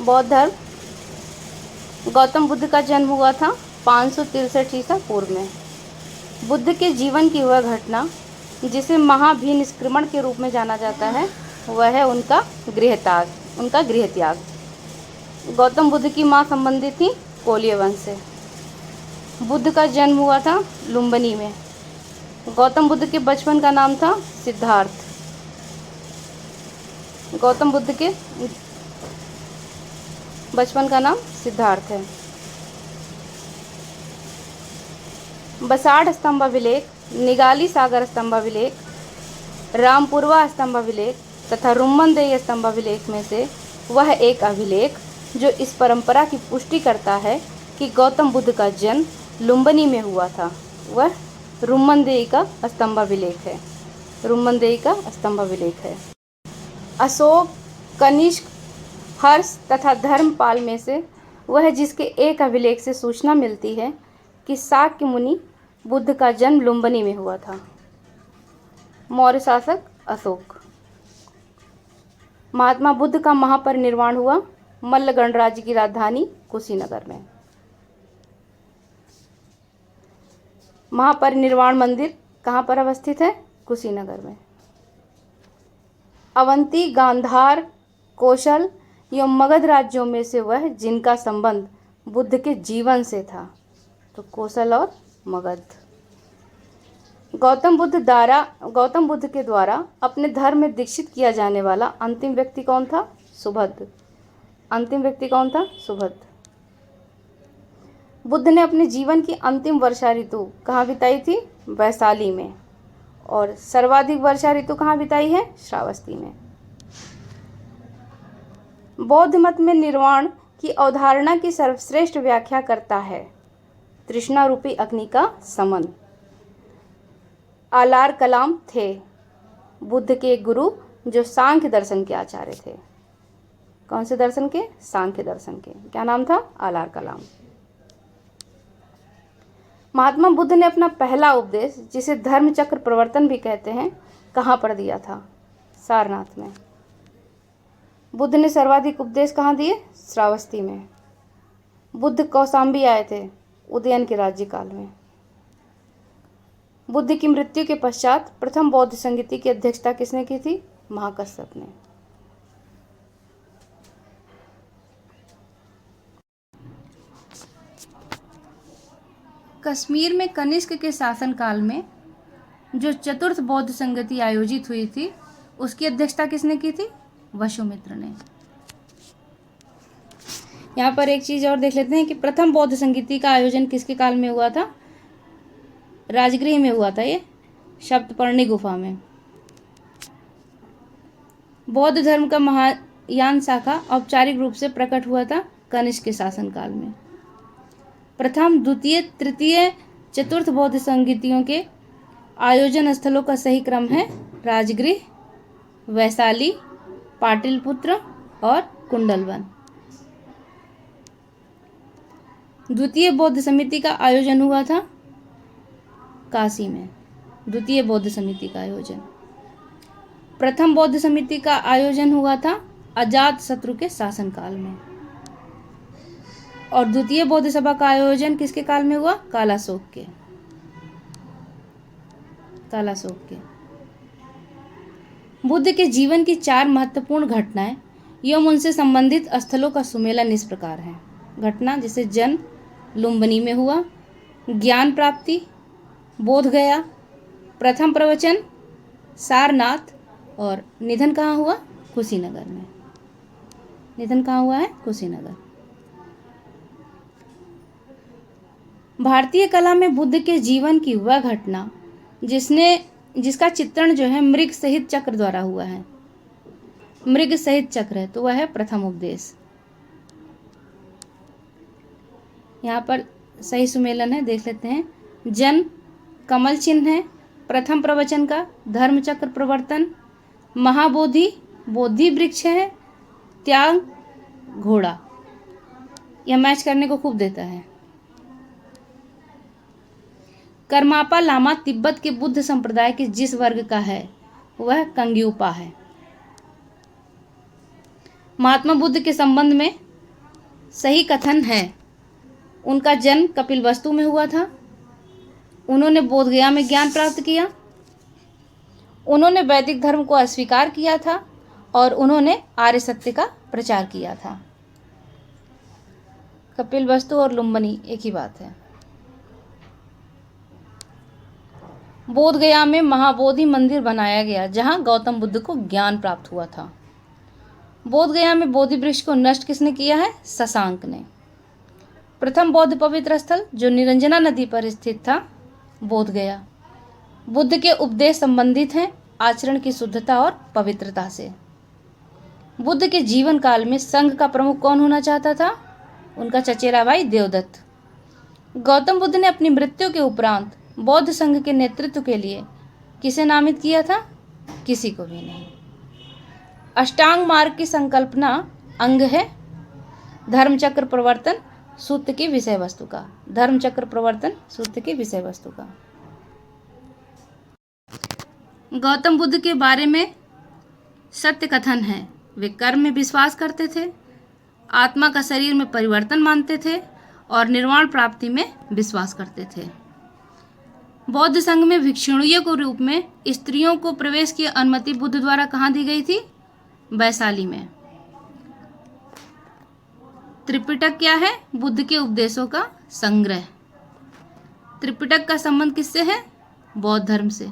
बौद्ध धर्म। गौतम बुद्ध का जन्म हुआ था 563 ईसा पूर्व में। बुद्ध के जीवन की वह घटना जिसे महाभिनिष्क्रमण के रूप में जाना जाता है वह है उनका गृह त्याग। गौतम बुद्ध की माँ संबंधित थी कोल्य वंश से। बुद्ध का जन्म हुआ था लुम्बिनी में। गौतम बुद्ध के बचपन का नाम था सिद्धार्थ। गौतम बुद्ध के बचपन का नाम सिद्धार्थ है। बसाढ़ स्तंभाभिलेख, निगाली सागर स्तंभाभिलेख, रामपुरवा स्तंभाभिलेख तथा रुम्मनदेही स्तंभाभिलेख में से वह एक अभिलेख जो इस परंपरा की पुष्टि करता है कि गौतम बुद्ध का जन्म लुम्बिनी में हुआ था वह रुम्मनदेही का स्तंभाभिलेख है। रुम्मनदेही का स्तंभाभिलेख है। अशोक, कनिष्क, हर्ष तथा धर्मपाल में से वह जिसके एक अभिलेख से सूचना मिलती है कि शाक्य मुनि बुद्ध का जन्म लुम्बिनी में हुआ था। मौर्य शासक अशोक। महात्मा बुद्ध का महापरिनिर्वाण हुआ मल्ल गणराज्य की राजधानी कुशीनगर में। महापरिनिर्वाण मंदिर कहाँ पर अवस्थित है? कुशीनगर में। अवंती, गांधार, कौशल एवं मगध राज्यों में से वह जिनका संबंध बुद्ध के जीवन से था, तो कौशल और मगध। गौतम बुद्ध के द्वारा अपने धर्म में दीक्षित किया जाने वाला अंतिम व्यक्ति कौन था? सुभद्र। अंतिम व्यक्ति कौन था? सुभद्र। बुद्ध ने अपने जीवन की अंतिम वर्षा ऋतु कहाँ बिताई थी? वैशाली में। और सर्वाधिक वर्षा ऋतु कहाँ बिताई है? श्रावस्ती में। बौद्ध मत में निर्वाण की अवधारणा की सर्वश्रेष्ठ व्याख्या करता है तृष्णा रूपी अग्नि का समन। आलार कलाम थे बुद्ध के गुरु जो सांख्य दर्शन के आचार्य थे। कौन से दर्शन के? सांख्य दर्शन के। क्या नाम था? आलार कलाम। महात्मा बुद्ध ने अपना पहला उपदेश, जिसे धर्म चक्र प्रवर्तन भी कहते हैं, कहाँ पर दिया था? सारनाथ में। बुद्ध ने सर्वाधिक उपदेश कहाँ दिए? श्रावस्ती में। बुद्ध कौशाम्बी आए थे उदयन के राज्यकाल में। बुद्ध की मृत्यु के पश्चात प्रथम बौद्ध संगीति की अध्यक्षता किसने की थी? महाकश्यप ने। कश्मीर में कनिष्क के शासनकाल में जो चतुर्थ बौद्ध संगति आयोजित हुई थी उसकी अध्यक्षता किसने की थी? वसुमित्र ने। यहाँ पर एक चीज और देख लेते हैं कि प्रथम बौद्ध संगीति का आयोजन किसके काल में हुआ था? राजगृह में हुआ था, ये सप्तपर्णी गुफा में। बौद्ध धर्म का महायान शाखा औपचारिक रूप से प्रकट हुआ था कनिष्क के शासनकाल में। प्रथम, द्वितीय, तृतीय, चतुर्थ बौद्ध संगीतियों के आयोजन स्थलों का सही क्रम है राजगृह, वैशाली, पाटलिपुत्र और कुंडलवन। द्वितीय बौद्ध समिति का आयोजन हुआ था काशी में। द्वितीय बौद्ध समिति का आयोजन। प्रथम बौद्ध समिति का आयोजन हुआ था अजातशत्रु के शासनकाल में। और द्वितीय बौद्ध सभा का आयोजन किसके काल में हुआ? कालाशोक के। बुद्ध के जीवन की 4 महत्वपूर्ण घटनाएं एवं उनसे संबंधित स्थलों का सुमेलन इस प्रकार है। घटना जैसे जन्म लुम्बिनी में हुआ, ज्ञान प्राप्ति बोध गया, प्रथम प्रवचन सारनाथ, और निधन कहाँ हुआ? कुशीनगर में। निधन कहाँ हुआ है? कुशीनगर। भारतीय कला में बुद्ध के जीवन की वह घटना जिसका चित्रण जो है मृग सहित चक्र द्वारा हुआ है। मृग सहित चक्र है तो वह है प्रथम उपदेश। यहाँ पर सही सुमेलन है, देख लेते हैं। जन्म कमल चिन्ह है, प्रथम प्रवचन का धर्म चक्र प्रवर्तन, महाबोधि बोधि वृक्ष है, त्याग घोड़ा। यह मैच करने को खूब देता है। कर्मापा लामा तिब्बत के बुद्ध संप्रदाय के जिस वर्ग का है वह कंग्यूपा है। महात्मा बुद्ध के संबंध में सही कथन है। उनका जन्म कपिलवस्तु में हुआ था। उन्होंने बोधगया में ज्ञान प्राप्त किया। उन्होंने वैदिक धर्म को अस्वीकार किया था और उन्होंने आर्य सत्य का प्रचार किया था। कपिलवस्तु और लुम्बिनी एक ही बात है। बोधगया में महाबोधि मंदिर बनाया गया जहां गौतम बुद्ध को ज्ञान प्राप्त हुआ था। बोधगया में बोधि वृक्ष को नष्ट किसने किया है? शशांक ने। प्रथम बौद्ध पवित्र स्थल जो निरंजना नदी पर स्थित था, बोधगया। बुद्ध के उपदेश संबंधित हैं आचरण की शुद्धता और पवित्रता से। बुद्ध के जीवन काल में संघ का प्रमुख कौन होना चाहता था? उनका चचेरा भाई देवदत्त। गौतम बुद्ध ने अपनी मृत्यु के उपरांत बौद्ध संघ के नेतृत्व के लिए किसे नामित किया था? किसी को भी नहीं। अष्टांग मार्ग की संकल्पना अंग है धर्मचक्र प्रवर्तन सूत्र की विषय वस्तु का। धर्मचक्र प्रवर्तन सूत्र की विषय वस्तु का। गौतम बुद्ध के बारे में सत्य कथन है। वे कर्म में विश्वास करते थे, आत्मा का शरीर में परिवर्तन मानते थे और निर्वाण प्राप्ति में विश्वास करते थे। बौद्ध संघ में भिक्षुणियों के रूप में स्त्रियों को प्रवेश की अनुमति बुद्ध द्वारा कहाँ दी गई थी? वैशाली में। त्रिपिटक क्या है? बुद्ध के उपदेशों का संग्रह। त्रिपिटक का संबंध किससे है? बौद्ध धर्म से।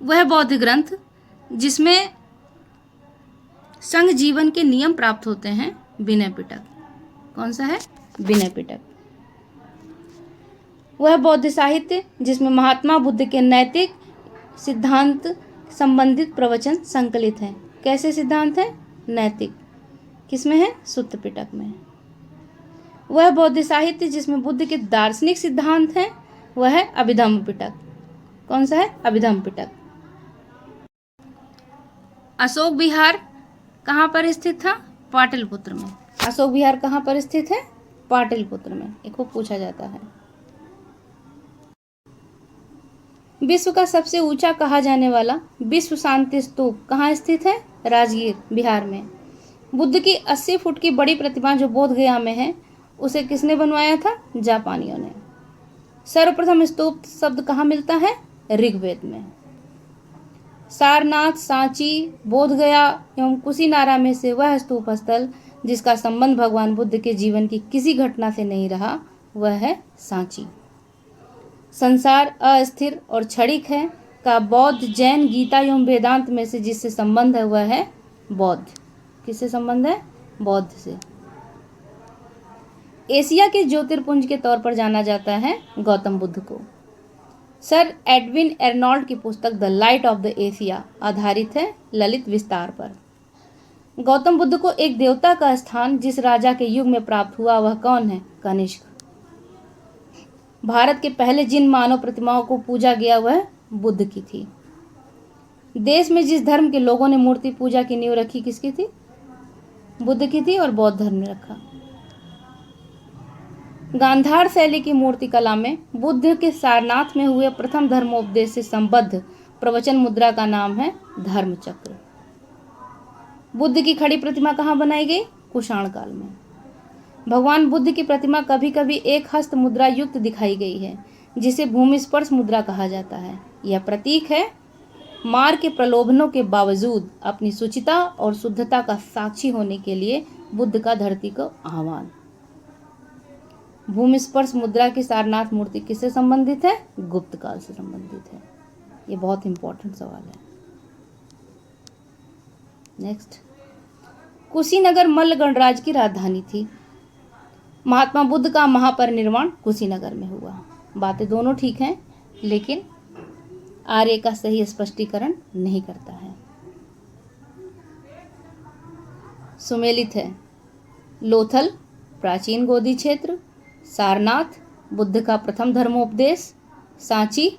वह बौद्ध ग्रंथ जिसमें संघ जीवन के नियम प्राप्त होते हैं, विनय पिटक। कौन सा है? विनय पिटक। वह बौद्ध साहित्य जिसमें महात्मा बुद्ध के नैतिक सिद्धांत संबंधित प्रवचन संकलित हैं। कैसे सिद्धांत हैं? नैतिक। किसमें है? सुत्त पिटक में। वह बौद्ध साहित्य जिसमें बुद्ध के दार्शनिक सिद्धांत हैं, वह है अभिधम्म पिटक। कौन सा है? अभिधम्म पिटक। अशोक विहार कहाँ पर स्थित था? पाटलिपुत्र में। अशोक विहार कहाँ पर स्थित है? पाटलिपुत्र में। एक को पूछा जाता है। विश्व का सबसे ऊंचा कहा जाने वाला विश्व शांति स्तूप कहाँ स्थित है? राजगीर, बिहार में। बुद्ध की 80 फुट की बड़ी प्रतिमा जो बोधगया में है, उसे किसने बनवाया था? जापानियों ने। सर्वप्रथम स्तूप शब्द कहाँ मिलता है? ऋग्वेद में। सारनाथ, सांची, बोधगया एवं कुशीनारा में से वह स्तूप स्थल जिसका संबंध भगवान बुद्ध के जीवन की किसी घटना से नहीं रहा, वह है सांची। संसार अस्थिर और क्षणिक है का बौद्ध, जैन, गीता एवं वेदांत में से जिससे संबंध है वह है बौद्ध। किससे संबंध है? बौद्ध से। एशिया के ज्योतिर्पुंज के तौर पर जाना जाता है गौतम बुद्ध को। सर एडविन एर्नॉल्ड की पुस्तक the light of the Asia आधारित है ललित विस्तार पर। गौतम बुद्ध को एक देवता का स्थान जिस राजा के युग में प्राप्त हुआ वह कौन है? कनिष्क। भारत के पहले जिन मानव प्रतिमाओं को पूजा गया वह बुद्ध की थी। देश में जिस धर्म के लोगों ने मूर्ति पूजा की नींव रखी किसकी थी? बुद्ध की थी और बौद्ध धर्म ने रखा। गांधार शैली की मूर्ति कला में बुद्ध के सारनाथ में हुए प्रथम धर्मोपदेश से संबद्ध प्रवचन मुद्रा का नाम है धर्मचक्र। बुद्ध की खड़ी प्रतिमा कहाँ बनाई गई? कुषाण काल में। भगवान बुद्ध की प्रतिमा कभी कभी एक हस्त मुद्रा युक्त दिखाई गई है जिसे भूमि स्पर्श मुद्रा कहा जाता है। यह प्रतीक है मार के प्रलोभनों के बावजूद अपनी शुचिता और शुद्धता का साक्षी होने के लिए बुद्ध का धरती को आह्वान। भूमि स्पर्श मुद्रा की सारनाथ मूर्ति किससे संबंधित है? गुप्त काल से संबंधित है। ये बहुत इंपॉर्टेंट सवाल है। नेक्स्ट, कुशीनगर मल्ल गणराज्य की राजधानी थी। महात्मा बुद्ध का महापरिनिर्वाण कुशीनगर में हुआ। बातें दोनों ठीक हैं, लेकिन आर्य का सही स्पष्टीकरण नहीं करता है। सुमेलित है लोथल प्राचीन गोदी क्षेत्र, सारनाथ बुद्ध का प्रथम धर्मोपदेश, सांची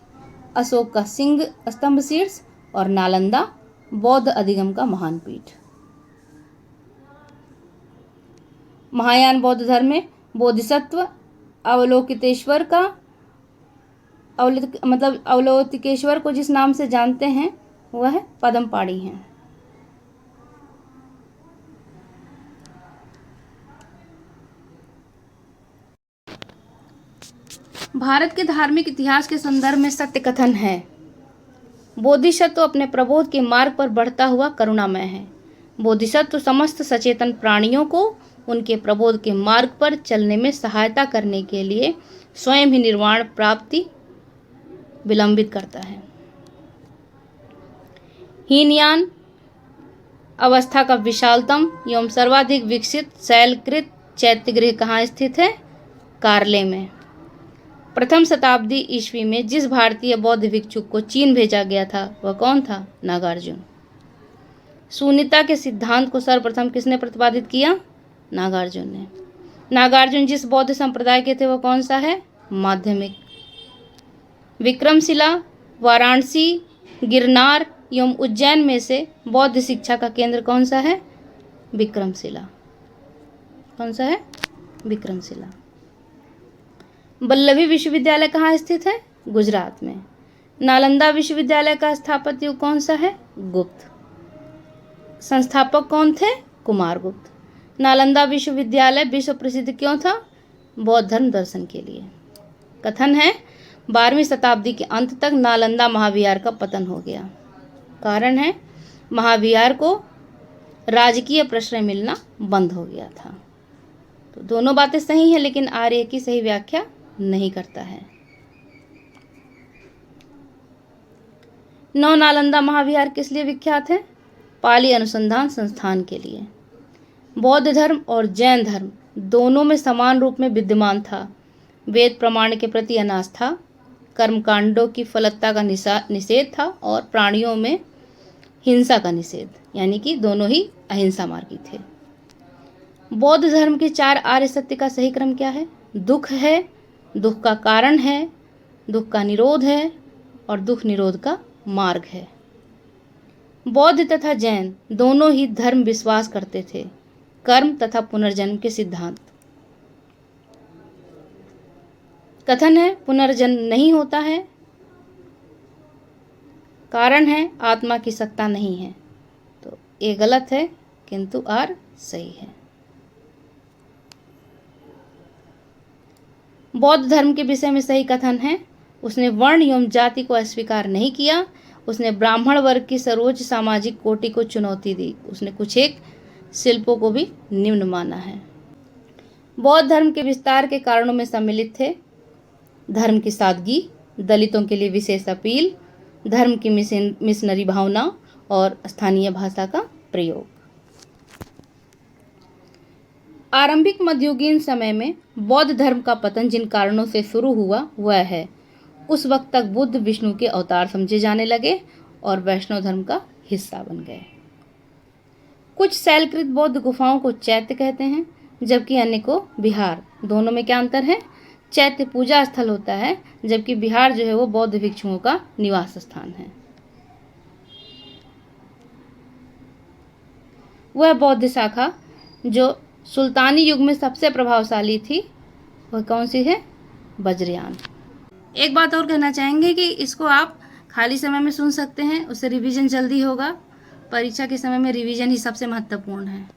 अशोक का सिंह स्तंभ शीर्ष और नालंदा बौद्ध अधिगम का महान पीठ। महायान बौद्ध धर्म में बोधिसत्व अवलोकितेश्वर का अवलोकितेश्वर को जिस नाम से जानते हैं वह पद्मपाणि हैं। भारत के धार्मिक इतिहास के संदर्भ में सत्य कथन है। बोधिसत्व अपने प्रबोध के मार्ग पर बढ़ता हुआ करुणामय है। बोधिसत्व समस्त सचेतन प्राणियों को उनके प्रबोध के मार्ग पर चलने में सहायता करने के लिए स्वयं ही निर्वाण प्राप्ति विलंबित करता है। हीनयान अवस्था का विशालतम एवं सर्वाधिक विकसित शैलकृत चैत्यगृह कहाँ स्थित है? कार्ले में। प्रथम शताब्दी ईस्वी में जिस भारतीय बौद्ध भिक्षुक को चीन भेजा गया था वह कौन था? नागार्जुन। शून्यता के सिद्धांत को सर्वप्रथम किसने प्रतिपादित किया? नागार्जुन ने। नागार्जुन जिस बौद्ध संप्रदाय के थे वह कौन सा है? माध्यमिक। विक्रमशिला, वाराणसी, गिरनार एवं उज्जैन में से बौद्ध शिक्षा का केंद्र कौन सा है? विक्रमशिला। कौन सा है? विक्रमशिला। वल्लभी विश्वविद्यालय कहाँ स्थित है? गुजरात में। नालंदा विश्वविद्यालय का स्थापत्य युग कौन सा है? गुप्त। संस्थापक कौन थे? कुमारगुप्त। नालंदा विश्वविद्यालय विश्व प्रसिद्ध क्यों था? बौद्ध धर्म दर्शन के लिए। कथन है 12वीं शताब्दी के अंत तक नालंदा महाविहार का पतन हो गया। कारण है महाविहार को राजकीय प्रश्रय मिलना बंद हो गया था। तो दोनों बातें सही हैं, लेकिन आर्य की सही व्याख्या नहीं करता है। नौ नालंदा महाविहार किस लिए विख्यात है? पाली अनुसंधान संस्थान के लिए। बौद्ध धर्म और जैन धर्म दोनों में समान रूप में विद्यमान था। वेद प्रमाण के प्रति अनास्था, कर्मकांडों की फलकता का निषेध था और प्राणियों में हिंसा का निषेध, यानी कि दोनों ही अहिंसा मार्गी थे। बौद्ध धर्म के 4 आर्य सत्य का सही क्रम क्या है? दुख है, दुख का कारण है, दुख का निरोध है और दुख निरोध का मार्ग है। बौद्ध तथा जैन दोनों ही धर्म विश्वास करते थे कर्म तथा पुनर्जन्म के सिद्धांत। कथन है पुनर्जन्म नहीं होता है, कारण है आत्मा की सत्ता नहीं है। तो ये गलत है, किंतु आर सही है। बौद्ध धर्म के विषय में सही कथन है उसने वर्ण एवं जाति को अस्वीकार नहीं किया, उसने ब्राह्मण वर्ग की सर्वोच्च सामाजिक कोटि को चुनौती दी, उसने कुछ एक शिल्पों को भी निम्न माना है। बौद्ध धर्म के विस्तार के कारणों में सम्मिलित थे धर्म की सादगी, दलितों के लिए विशेष अपील, धर्म की मिशनरी भावना और स्थानीय भाषा का प्रयोग। आरंभिक मध्ययुगीन समय में बौद्ध धर्म का पतन जिन कारणों से शुरू हुआ वह है उस वक्त तक बुद्ध विष्णु के अवतार समझे जाने लगे और वैष्णव धर्म का हिस्सा बन गए। कुछ शैलकृत बौद्ध गुफाओं को चैत्य कहते हैं जबकि अन्य को विहार। दोनों में क्या अंतर है? चैत्य पूजा स्थल होता है जबकि विहार जो है वो बौद्ध भिक्षुओं का निवास स्थान है। वह बौद्ध शाखा जो सुल्तानी युग में सबसे प्रभावशाली थी वह कौन सी है? वज्रयान। एक बात और कहना चाहेंगे कि इसको आप खाली समय में सुन सकते हैं, उससे रिवीजन जल्दी होगा। परीक्षा के समय में रिवीजन ही सबसे महत्वपूर्ण है।